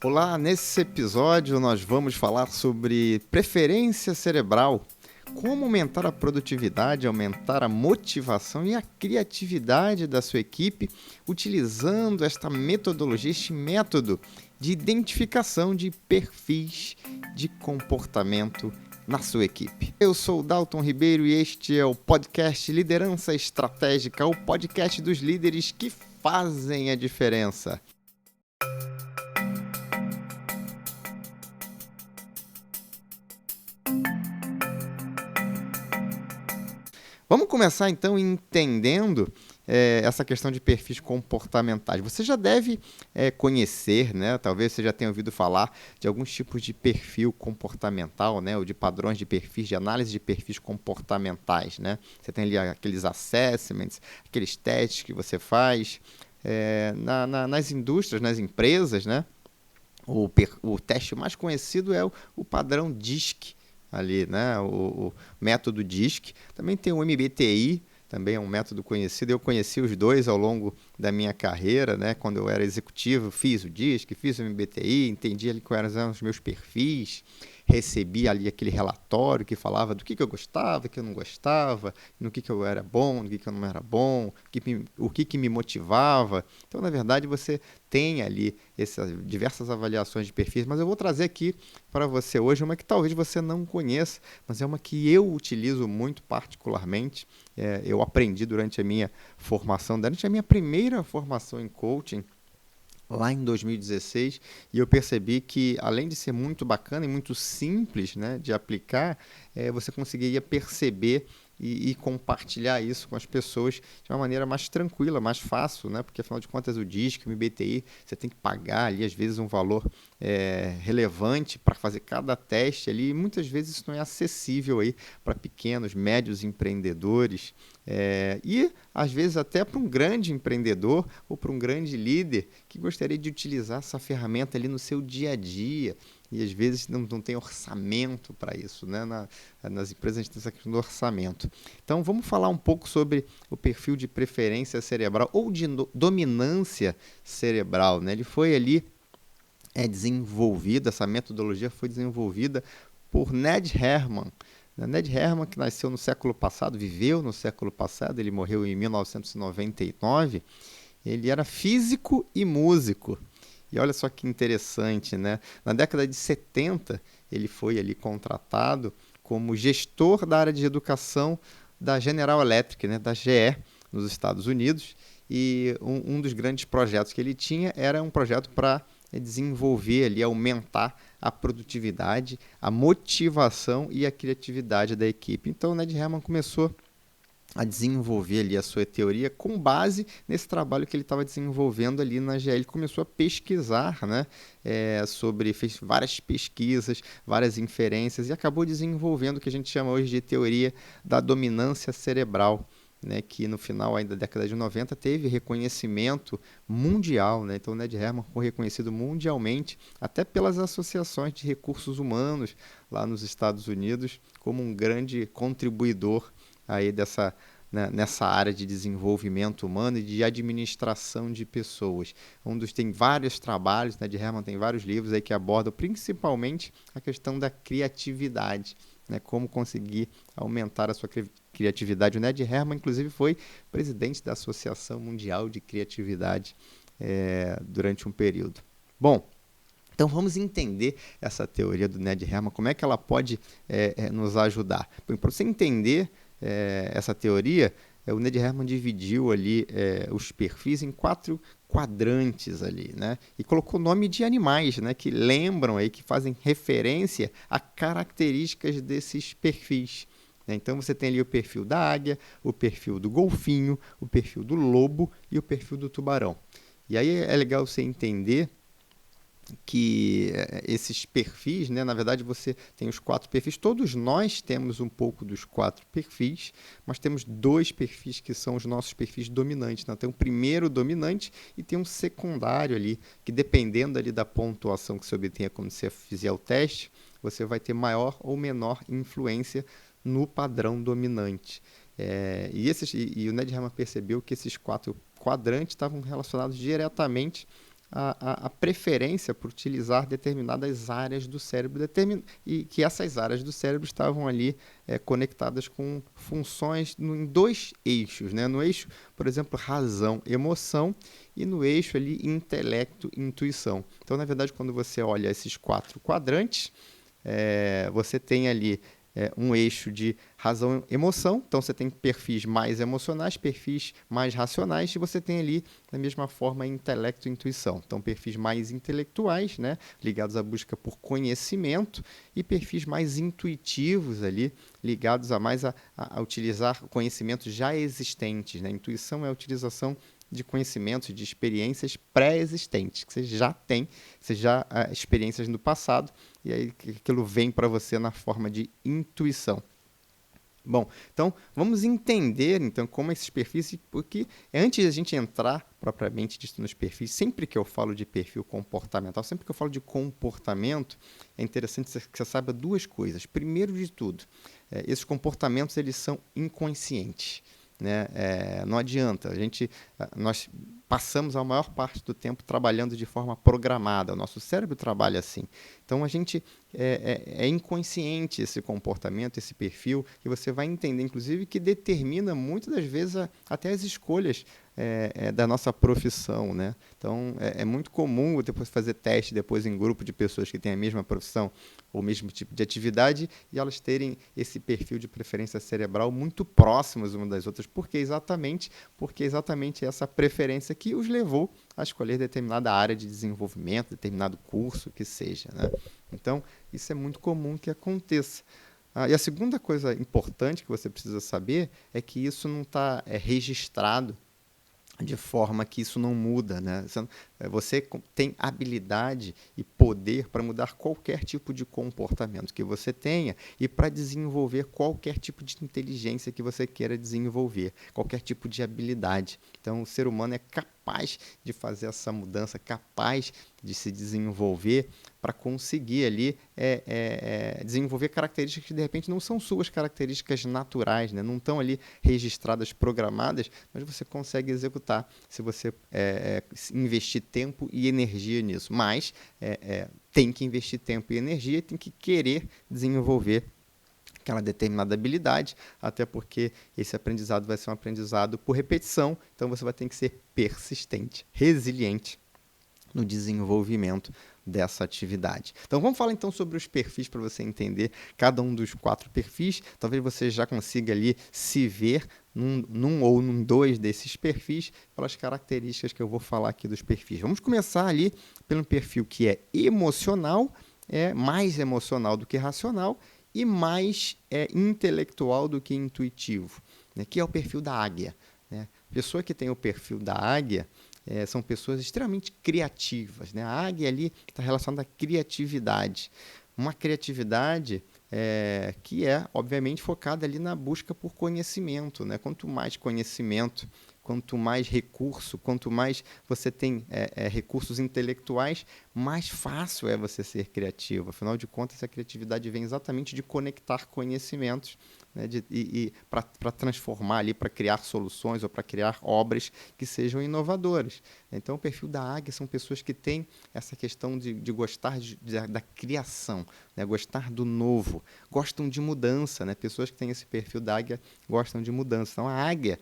Olá, nesse episódio nós vamos falar sobre preferência cerebral, como aumentar a produtividade, aumentar a motivação e a criatividade da sua equipe utilizando esta metodologia, este método de identificação de perfis de comportamento na sua equipe. Eu sou o Dalton Ribeiro e este é o podcast Liderança Estratégica, o podcast dos líderes que fazem a diferença. Vamos começar então entendendo essa questão de perfis comportamentais. Você já deve conhecer, né? Talvez você já tenha ouvido falar de alguns tipos de perfil comportamental, né? Ou de padrões de perfis, de análise de perfis comportamentais, né? Você tem ali aqueles assessments, aqueles testes que você faz nas indústrias, nas empresas, né? O teste mais conhecido é o padrão DISC, ali, né? O método DISC. Também tem o MBTI, também é um método conhecido. Eu conheci os dois ao longo da minha carreira, né? Quando eu era executivo, fiz o DISC, fiz o MBTI, entendi ali quais eram os meus perfis, recebi ali aquele relatório que falava do que eu gostava, do que eu não gostava, no que eu era bom, no que eu não era bom, o que me motivava. Então, na verdade, você tem ali essas diversas avaliações de perfis, mas eu vou trazer aqui para você hoje uma que talvez você não conheça, mas é uma que eu utilizo muito particularmente. Eu aprendi durante a minha formação, durante a minha primeira formação em coaching, lá em 2016, e eu percebi que, além de ser muito bacana e muito simples, né, de aplicar, você conseguiria perceber e compartilhar isso com as pessoas de uma maneira mais tranquila, mais fácil, né? Porque afinal de contas o DISC, o MBTI, você tem que pagar ali às vezes um valor relevante para fazer cada teste ali, e muitas vezes isso não é acessível aí para pequenos, médios empreendedores, e às vezes até para um grande empreendedor ou para um grande líder que gostaria de utilizar essa ferramenta ali no seu dia a dia. E às vezes não tem orçamento para isso, né? Nas empresas a gente tem essa questão do orçamento. Então vamos falar um pouco sobre o perfil de preferência cerebral ou de dominância cerebral, né? Ele foi ali desenvolvido, essa metodologia foi desenvolvida por Ned Herman. Ned Herman, que nasceu no século passado, viveu no século passado, ele morreu em 1999, ele era físico e músico. E olha só que interessante, né? Na década de 70, ele foi ali contratado como gestor da área de educação da General Electric, né? Da GE, nos Estados Unidos. E um dos grandes projetos que ele tinha era um projeto para desenvolver ali, aumentar a produtividade, a motivação e a criatividade da equipe. Então, o Ned Herman começou a desenvolver ali a sua teoria com base nesse trabalho que ele estava desenvolvendo ali na GE. Ele começou a pesquisar, né, fez várias pesquisas, várias inferências e acabou desenvolvendo o que a gente chama hoje de teoria da dominância cerebral, né, que no final ainda da década de 90 teve reconhecimento mundial, né? Então o Ned Herman foi reconhecido mundialmente, até pelas associações de recursos humanos lá nos Estados Unidos, como um grande contribuidor aí nessa área de desenvolvimento humano e de administração de pessoas. Tem vários trabalhos, né, de Herman tem vários livros aí que abordam principalmente a questão da criatividade, né, como conseguir aumentar a sua criatividade. O Ned Herman, inclusive, foi presidente da Associação Mundial de Criatividade durante um período. Bom, então vamos entender essa teoria do Ned Herman, como é que ela pode nos ajudar. Para você entender essa teoria, o Ned Herman dividiu ali os perfis em 4 quadrantes ali, né? E colocou nome de animais, né? Que lembram aí, que fazem referência a características desses perfis. Né? Então você tem ali o perfil da águia, o perfil do golfinho, o perfil do lobo e o perfil do tubarão. E aí é legal você entender que esses perfis, né, na verdade você tem os 4 perfis, todos nós temos um pouco dos 4 perfis, mas temos 2 perfis que são os nossos perfis dominantes, né? Tem um primeiro dominante e tem um secundário ali, que dependendo ali da pontuação que você obtenha quando você fizer o teste, você vai ter maior ou menor influência no padrão dominante. E o Ned Herman percebeu que esses 4 quadrantes estavam relacionados diretamente a preferência por utilizar determinadas áreas do cérebro e que essas áreas do cérebro estavam ali conectadas com funções em dois eixos, né? No eixo, por exemplo, razão, emoção e no eixo ali intelecto e intuição. Então, na verdade, quando você olha esses 4 quadrantes, você tem ali um eixo de razão e emoção, então você tem perfis mais emocionais, perfis mais racionais, e você tem ali, da mesma forma, intelecto e intuição. Então, perfis mais intelectuais, né, ligados à busca por conhecimento, e perfis mais intuitivos ali, ligados a utilizar conhecimentos já existentes. Né? Intuição é a utilização de conhecimentos, de experiências pré-existentes, que você já tem, você já experiências no passado, e aí aquilo vem para você na forma de intuição. Bom, então vamos entender então como esses perfis, porque antes de a gente entrar propriamente dito nos perfis, sempre que eu falo de perfil comportamental, sempre que eu falo de comportamento, é interessante que você saiba duas coisas. Primeiro de tudo, esses comportamentos eles são inconscientes. Né? Não adianta, nós passamos a maior parte do tempo trabalhando de forma programada, o nosso cérebro trabalha assim. Então, a gente é inconsciente esse comportamento, esse perfil, que você vai entender, inclusive, que determina muitas das vezes até as escolhas da nossa profissão, né? Então, é muito comum depois fazer teste depois em grupo de pessoas que têm a mesma profissão ou o mesmo tipo de atividade e elas terem esse perfil de preferência cerebral muito próximos uma das outras, porque exatamente essa preferência que os levou a escolher determinada área de desenvolvimento, determinado curso que seja, né? Então, isso é muito comum que aconteça. E a segunda coisa importante que você precisa saber é que isso não está registrado de forma que isso não muda, né? Você tem habilidade e poder para mudar qualquer tipo de comportamento que você tenha e para desenvolver qualquer tipo de inteligência que você queira desenvolver, qualquer tipo de habilidade. Então, o ser humano é capaz de fazer essa mudança, capaz de se desenvolver para conseguir ali desenvolver características que de repente não são suas características naturais, né? Não estão ali registradas, programadas, mas você consegue executar se você investir tempo e energia nisso. Mas tem que investir tempo e energia e tem que querer desenvolver aquela determinada habilidade, até porque esse aprendizado vai ser um aprendizado por repetição, então você vai ter que ser persistente, resiliente no desenvolvimento dessa atividade. Então vamos falar então sobre os perfis para você entender cada um dos 4 perfis. Talvez você já consiga ali se ver num ou num 2 desses perfis pelas características que eu vou falar aqui dos perfis. Vamos começar ali pelo perfil que é emocional, mais emocional do que racional e mais intelectual do que intuitivo, né? Que é o perfil da águia. Né? Pessoa que tem o perfil da águia são pessoas extremamente criativas. Né? A águia ali está relacionada à criatividade. Uma criatividade que é, obviamente, focada ali na busca por conhecimento. Né? Quanto mais conhecimento, quanto mais recurso, quanto mais você tem recursos intelectuais, mais fácil é você ser criativo. Afinal de contas, a criatividade vem exatamente de conectar conhecimentos, né, para transformar ali, para criar soluções ou para criar obras que sejam inovadoras. Então, o perfil da águia são pessoas que têm essa questão de gostar da criação, né, gostar do novo, gostam de mudança. Né? Pessoas que têm esse perfil da águia gostam de mudança. Então, a águia,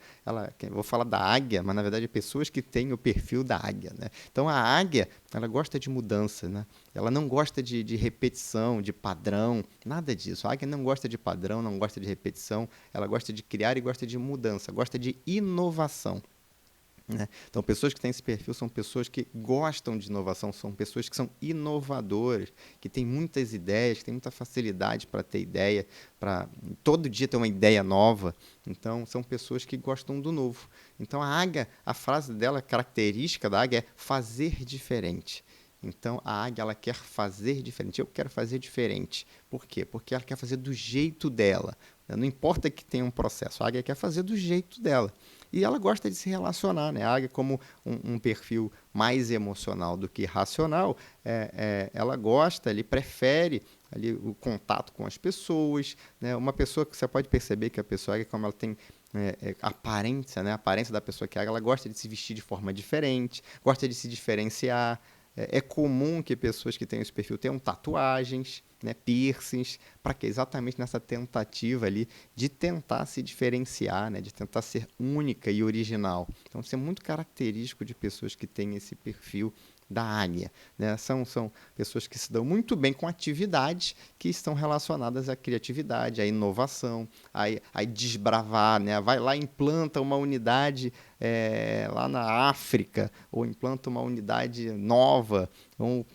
eu vou falar da águia, mas na verdade pessoas que têm o perfil da águia. Né? Então, a águia, ela gosta de mudança, né? Ela não gosta de repetição, de padrão, nada disso. A águia não gosta de padrão, não gosta de repetição, ela gosta de criar e gosta de mudança, gosta de inovação. Né? Então, pessoas que têm esse perfil são pessoas que gostam de inovação, são pessoas que são inovadoras, que têm muitas ideias, que têm muita facilidade para ter ideia, para todo dia ter uma ideia nova. Então, são pessoas que gostam do novo. Então, a águia, a frase dela, característica da águia é fazer diferente. Então, a águia ela quer fazer diferente. Eu quero fazer diferente. Por quê? Porque ela quer fazer do jeito dela. Não importa que tenha um processo, a águia quer fazer do jeito dela. E ela gosta de se relacionar, né? A águia, como um perfil mais emocional do que racional, ela gosta, ele prefere ali o contato com as pessoas, né? Uma pessoa que você pode perceber que a pessoa águia, como ela tem aparência, né? A aparência da pessoa que é águia, ela gosta de se vestir de forma diferente, gosta de se diferenciar. É comum que pessoas que têm esse perfil tenham tatuagens, né, piercings, para que exatamente nessa tentativa ali de tentar se diferenciar, né, de tentar ser única e original. Então, isso é muito característico de pessoas que têm esse perfil da águia, né? São pessoas que se dão muito bem com atividades que estão relacionadas à criatividade, à inovação, a desbravar, né? Vai lá e implanta uma unidade lá na África, ou implanta uma unidade nova, ou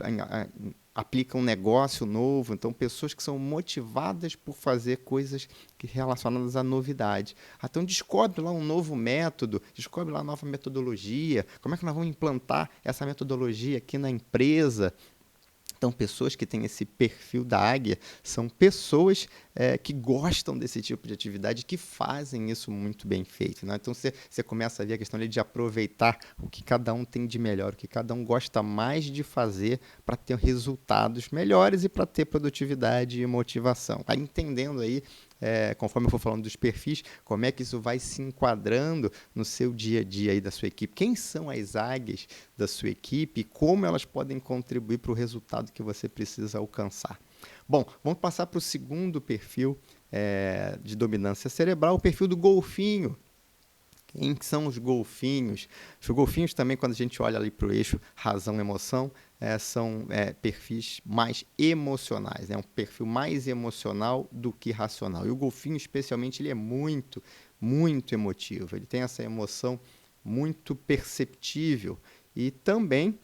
aplica um negócio novo. Então, pessoas que são motivadas por fazer coisas relacionadas à novidade. Então, descobre lá um novo método, descobre lá uma nova metodologia. Como é que nós vamos implantar essa metodologia aqui na empresa? Então, pessoas que têm esse perfil da águia são pessoas que gostam desse tipo de atividade, que fazem isso muito bem feito, né? Então, você começa a ver a questão ali de aproveitar o que cada um tem de melhor, o que cada um gosta mais de fazer para ter resultados melhores e para ter produtividade e motivação. Vai entendendo aí, conforme eu for falando dos perfis, como é que isso vai se enquadrando no seu dia a dia aí da sua equipe. Quem são as águias da sua equipe e como elas podem contribuir para o resultado que você precisa alcançar. Bom, vamos passar para o segundo perfil de dominância cerebral, o perfil do golfinho. Quem são os golfinhos? Os golfinhos também, quando a gente olha ali para o eixo razão-emoção, são perfis mais emocionais, né? Um perfil mais emocional do que racional. E o golfinho, especialmente, ele é muito, muito emotivo. Ele tem essa emoção muito perceptível. E também,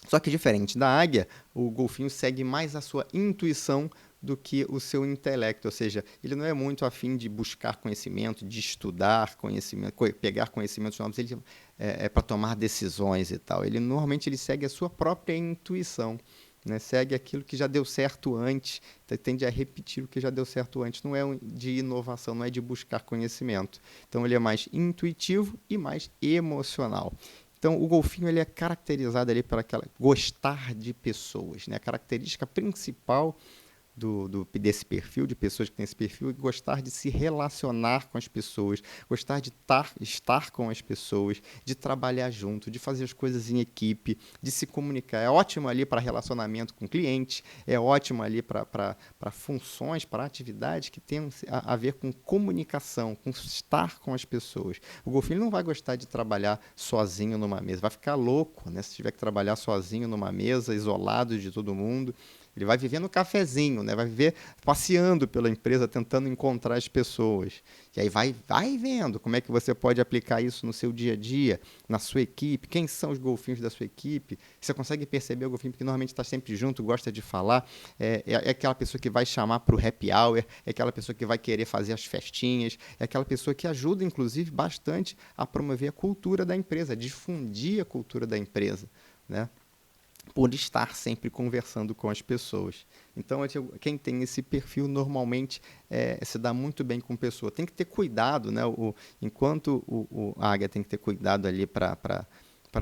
só que diferente da águia, o golfinho segue mais a sua intuição do que o seu intelecto, ou seja, ele não é muito afim de buscar conhecimento, de estudar conhecimento, pegar conhecimentos novos, ele para tomar decisões e tal. Ele normalmente ele segue a sua própria intuição, né? Segue aquilo que já deu certo antes, tende a repetir o que já deu certo antes. Não é de inovação, não é de buscar conhecimento. Então ele é mais intuitivo e mais emocional. Então, o golfinho ele é caracterizado ali por aquela gostar de pessoas, né? A característica principal desse perfil, de pessoas que têm esse perfil, gostar de se relacionar com as pessoas, gostar de estar com as pessoas, de trabalhar junto, de fazer as coisas em equipe, de se comunicar. É ótimo ali para relacionamento com clientes, é ótimo ali para funções, para atividades que tenham a ver com comunicação, com estar com as pessoas. O golfinho não vai gostar de trabalhar sozinho numa mesa, vai ficar louco, né? Se tiver que trabalhar sozinho numa mesa, isolado de todo mundo. Ele vai viver no cafezinho, né? Vai viver passeando pela empresa, tentando encontrar as pessoas. E aí vai vendo como é que você pode aplicar isso no seu dia a dia, na sua equipe. Quem são os golfinhos da sua equipe? Você consegue perceber o golfinho, porque normalmente está sempre junto, gosta de falar. É aquela pessoa que vai chamar para o happy hour, é aquela pessoa que vai querer fazer as festinhas, é aquela pessoa que ajuda, inclusive, bastante a promover a cultura da empresa, a difundir a cultura da empresa, né? Por estar sempre conversando com as pessoas. Então, quem tem esse perfil normalmente se dá muito bem com pessoa. Tem que ter cuidado, né? Enquanto a águia tem que ter cuidado ali para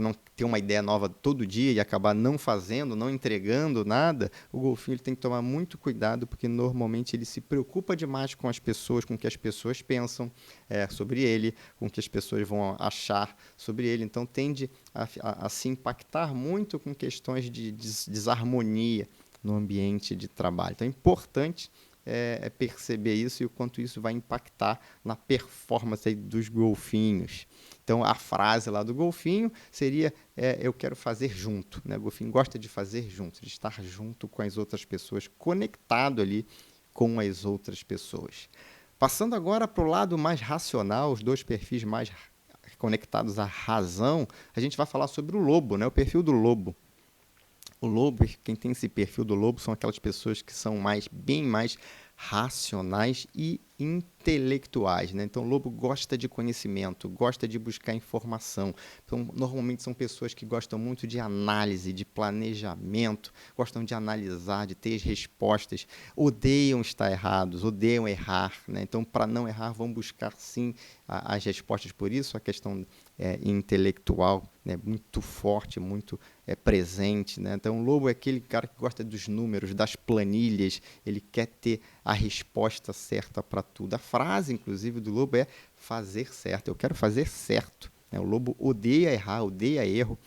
não ter uma ideia nova todo dia e acabar não fazendo, não entregando nada, o golfinho ele tem que tomar muito cuidado, porque normalmente ele se preocupa demais com as pessoas, com o que as pessoas pensam sobre ele, com o que as pessoas vão achar sobre ele. Então, tende a se impactar muito com questões de desarmonia no ambiente de trabalho. Então, é importante perceber isso e o quanto isso vai impactar na performance dos golfinhos. Então, a frase lá do golfinho seria eu quero fazer junto, né? O golfinho gosta de fazer junto, de estar junto com as outras pessoas, conectado ali com as outras pessoas. Passando agora para o lado mais racional, os dois perfis mais conectados à razão, a gente vai falar sobre o lobo, né? O perfil do lobo. O lobo, quem tem esse perfil do lobo são aquelas pessoas que são bem mais racionais e intelectuais, né? Então, o lobo gosta de conhecimento, gosta de buscar informação. Então, normalmente são pessoas que gostam muito de análise, de planejamento, gostam de analisar, de ter as respostas, odeiam estar errados, odeiam errar, né? Então, para não errar, vão buscar sim as respostas. Por isso, a questão intelectual, né, muito forte, muito presente, né? Então, o lobo é aquele cara que gosta dos números, das planilhas, ele quer ter a resposta certa para tudo. A frase, inclusive, do lobo é fazer certo. Eu quero fazer certo, né? O lobo odeia errar, odeia erro,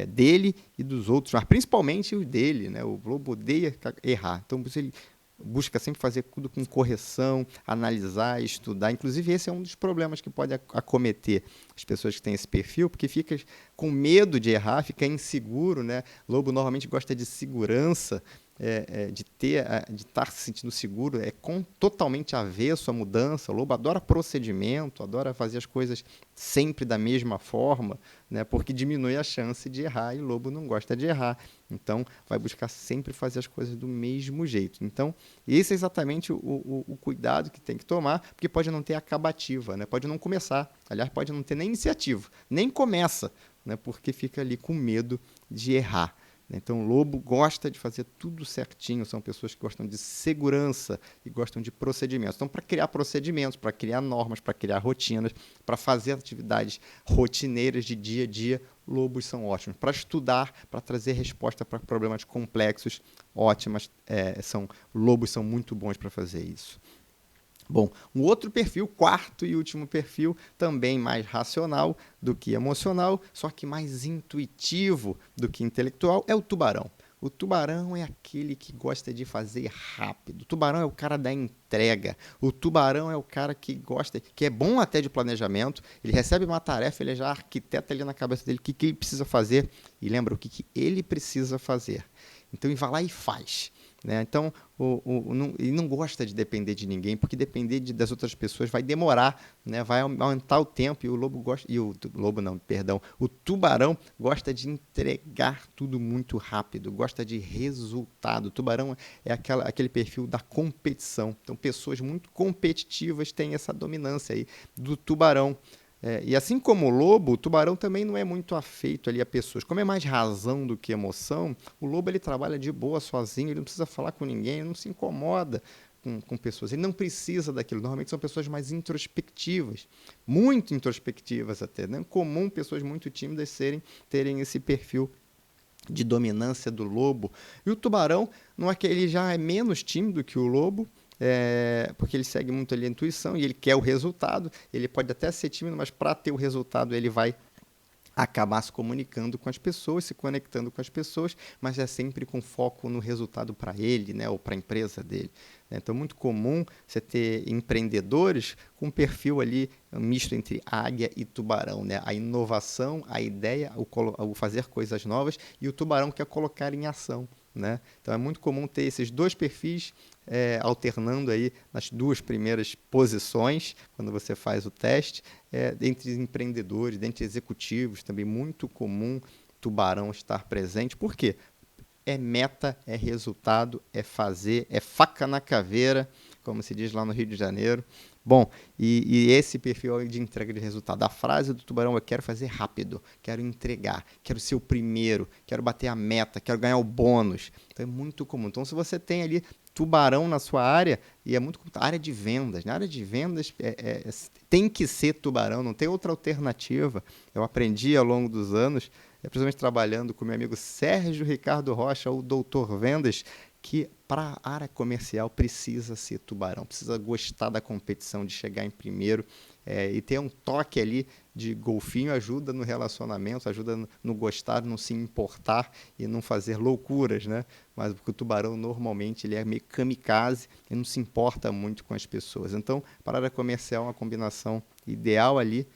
dele e dos outros, mas principalmente o dele, né? O lobo odeia errar. Então, ele busca sempre fazer tudo com correção, analisar, estudar. Inclusive, esse é um dos problemas que pode acometer as pessoas que têm esse perfil, porque fica com medo de errar, fica inseguro, né? Lobo normalmente gosta de segurança, de estar se sentindo seguro, totalmente avesso à mudança. O lobo adora procedimento, adora fazer as coisas sempre da mesma forma, né? Porque diminui a chance de errar e o lobo não gosta de errar. Então, vai buscar sempre fazer as coisas do mesmo jeito. Então, esse é exatamente o cuidado que tem que tomar, porque pode não ter acabativa, né? Pode não começar. Aliás, pode não ter nem iniciativa, nem começa, né? Porque fica ali com medo de errar. Então, o lobo gosta de fazer tudo certinho, são pessoas que gostam de segurança e gostam de procedimentos. Então, para criar procedimentos, para criar normas, para criar rotinas, para fazer atividades rotineiras de dia a dia, lobos são ótimos. Para estudar, para trazer resposta para problemas complexos, ótimas, lobos são muito bons para fazer isso. Bom, um outro perfil, quarto e último perfil, também mais racional do que emocional, só que mais intuitivo do que intelectual, é o tubarão. O tubarão é aquele que gosta de fazer rápido. O tubarão é o cara da entrega. O tubarão é o cara que gosta, que é bom até de planejamento. Ele recebe uma tarefa, ele já arquiteta ali na cabeça dele o que ele precisa fazer e lembra o que ele precisa fazer. Então ele vai lá e faz. Né? Então, ele não gosta de depender de ninguém, porque depender das outras pessoas vai demorar, né? Vai aumentar o tempo, e o lobo gosta. O tubarão gosta de entregar tudo muito rápido, gosta de resultado. O tubarão é aquele perfil da competição. Então, pessoas muito competitivas têm essa dominância aí do tubarão. E assim como o lobo, o tubarão também não é muito afeito ali a pessoas. Como é mais razão do que emoção, o lobo ele trabalha de boa sozinho, ele não precisa falar com ninguém, ele não se incomoda com pessoas, ele não precisa daquilo. Normalmente são pessoas mais introspectivas, muito introspectivas até. Não é comum pessoas muito tímidas terem esse perfil de dominância do lobo. E o tubarão, não é que ele já é menos tímido que o lobo, porque ele segue muito ali a intuição e ele quer o resultado. Ele pode até ser tímido, mas para ter o resultado ele vai acabar se comunicando com as pessoas, se conectando com as pessoas, mas é sempre com foco no resultado para ele, né, ou para a empresa dele. Então, é muito comum você ter empreendedores com um perfil ali misto entre águia e tubarão, né? A inovação, a ideia, o fazer coisas novas, e o tubarão quer colocar em ação. Né? Então, é muito comum ter esses dois perfis alternando aí nas duas primeiras posições, quando você faz o teste, entre empreendedores, entre executivos, também muito comum tubarão estar presente. Por quê? É meta, é resultado, é fazer, é faca na caveira, como se diz lá no Rio de Janeiro. Bom, e esse perfil de entrega de resultado. A frase do tubarão é: quero fazer rápido, quero entregar, quero ser o primeiro, quero bater a meta, quero ganhar o bônus. Então é muito comum. Então, se você tem ali tubarão na sua área, e é muito comum, área de vendas. Na área de vendas tem que ser tubarão, não tem outra alternativa. Eu aprendi ao longo dos anos, principalmente trabalhando com meu amigo Sérgio Ricardo Rocha, o doutor Vendas, que para a área comercial precisa ser tubarão, precisa gostar da competição, de chegar em primeiro, e ter um toque ali de golfinho ajuda no relacionamento, ajuda no gostar, não se importar e não fazer loucuras, né? Mas porque o tubarão normalmente ele é meio kamikaze e não se importa muito com as pessoas. Então, para a área comercial, uma combinação ideal ali.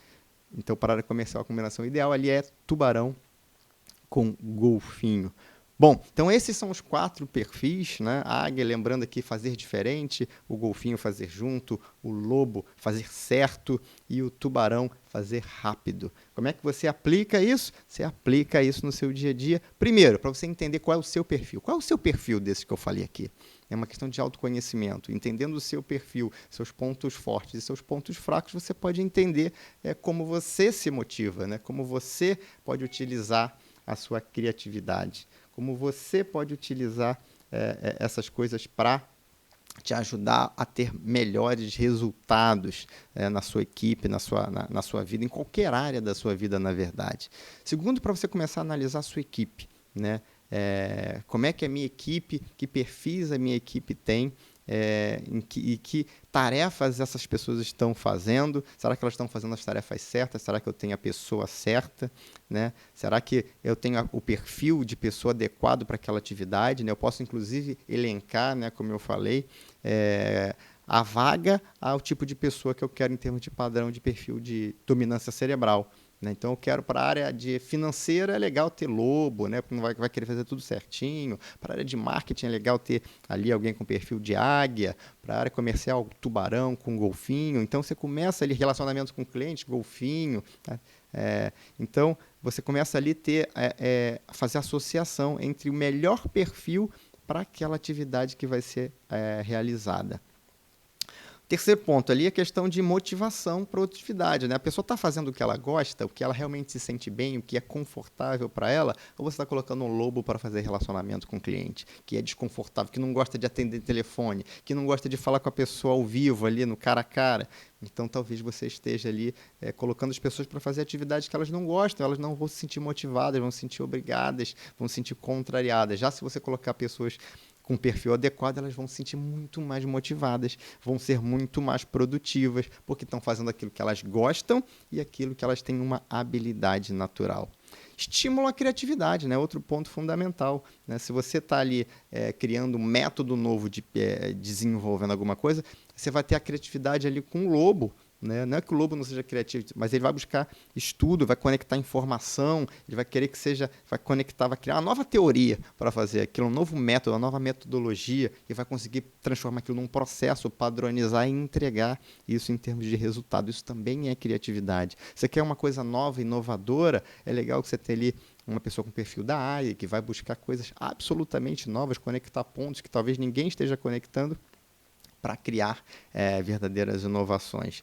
Então, para a área comercial, a combinação ideal ali é tubarão com golfinho. Bom, então esses são os 4 perfis, né? A águia, lembrando aqui, fazer diferente, o golfinho fazer junto, o lobo fazer certo e o tubarão fazer rápido. Como é que você aplica isso? Você aplica isso no seu dia a dia. Primeiro, para você entender qual é o seu perfil. Qual é o seu perfil desse que eu falei aqui? É uma questão de autoconhecimento. Entendendo o seu perfil, seus pontos fortes e seus pontos fracos, você pode entender como você se motiva, né? Como você pode utilizar a sua criatividade, como você pode utilizar essas coisas para te ajudar a ter melhores resultados na sua equipe, na sua vida, em qualquer área da sua vida, na verdade. Segundo, para você começar a analisar a sua equipe, né? Como é que a minha equipe, que perfis a minha equipe tem, e que tarefas essas pessoas estão fazendo? Será que elas estão fazendo as tarefas certas? Será que eu tenho a pessoa certa, né? Será que eu tenho o perfil de pessoa adequado para aquela atividade, né? Eu posso, inclusive, elencar, né, como eu falei, a vaga ao tipo de pessoa que eu quero em termos de padrão de perfil de dominância cerebral. Então, eu quero para a área de financeira, é legal ter lobo, né? Porque não vai querer fazer tudo certinho. Para a área de marketing, é legal ter ali alguém com perfil de águia. Para a área comercial, tubarão com golfinho. Então, você começa ali relacionamentos com clientes, golfinho. Tá? Então, você começa ali a fazer associação entre o melhor perfil para aquela atividade que vai ser realizada. Terceiro ponto ali é a questão de motivação para a atividade, né? A pessoa está fazendo o que ela gosta, o que ela realmente se sente bem, o que é confortável para ela, ou você está colocando um lobo para fazer relacionamento com o cliente, que é desconfortável, que não gosta de atender telefone, que não gosta de falar com a pessoa ao vivo ali, no cara a cara. Então, talvez você esteja ali colocando as pessoas para fazer atividades que elas não gostam, elas não vão se sentir motivadas, vão se sentir obrigadas, vão se sentir contrariadas. Já se você colocar pessoas com perfil adequado, elas vão se sentir muito mais motivadas, vão ser muito mais produtivas, porque estão fazendo aquilo que elas gostam e aquilo que elas têm uma habilidade natural. Estímulo à criatividade, né? Outro ponto fundamental. Né? Se você está ali criando um método novo de desenvolvendo alguma coisa, você vai ter a criatividade ali com o lobo. Né? Não é que o lobo não seja criativo, mas ele vai buscar estudo, vai conectar informação, ele vai querer que seja, vai conectar, vai criar uma nova teoria para fazer aquilo, um novo método, uma nova metodologia, e vai conseguir transformar aquilo num processo, padronizar e entregar isso em termos de resultado. Isso também é criatividade. Você quer uma coisa nova, inovadora, é legal que você tenha ali uma pessoa com perfil da área, que vai buscar coisas absolutamente novas, conectar pontos que talvez ninguém esteja conectando, para criar verdadeiras inovações.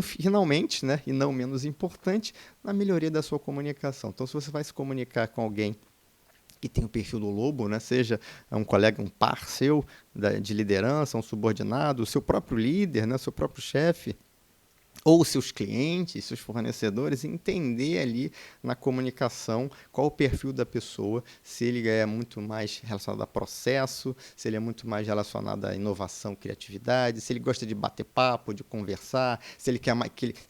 Finalmente, né, e não menos importante, na melhoria da sua comunicação. Então, se você vai se comunicar com alguém que tem o perfil do lobo, né, seja um colega, um par seu de liderança, um subordinado, o seu próprio líder, né, seu próprio chefe, ou seus clientes, seus fornecedores, entender ali na comunicação qual o perfil da pessoa, se ele é muito mais relacionado a processo, se ele é muito mais relacionado a inovação, criatividade, se ele gosta de bater papo, de conversar, se ele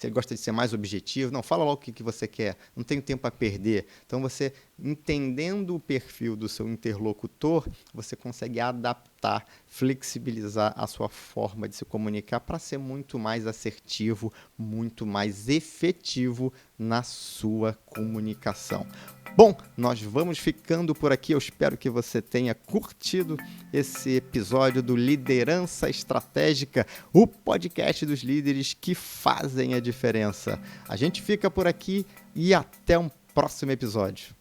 gosta de ser mais objetivo. Não, fala logo o que você quer, não tenho tempo a perder. Então, você entendendo o perfil do seu interlocutor, você consegue adaptar, flexibilizar a sua forma de se comunicar para ser muito mais assertivo, muito mais efetivo na sua comunicação. Bom, nós vamos ficando por aqui. Eu espero que você tenha curtido esse episódio do Liderança Estratégica, o podcast dos líderes que fazem a diferença. A gente fica por aqui e até um próximo episódio.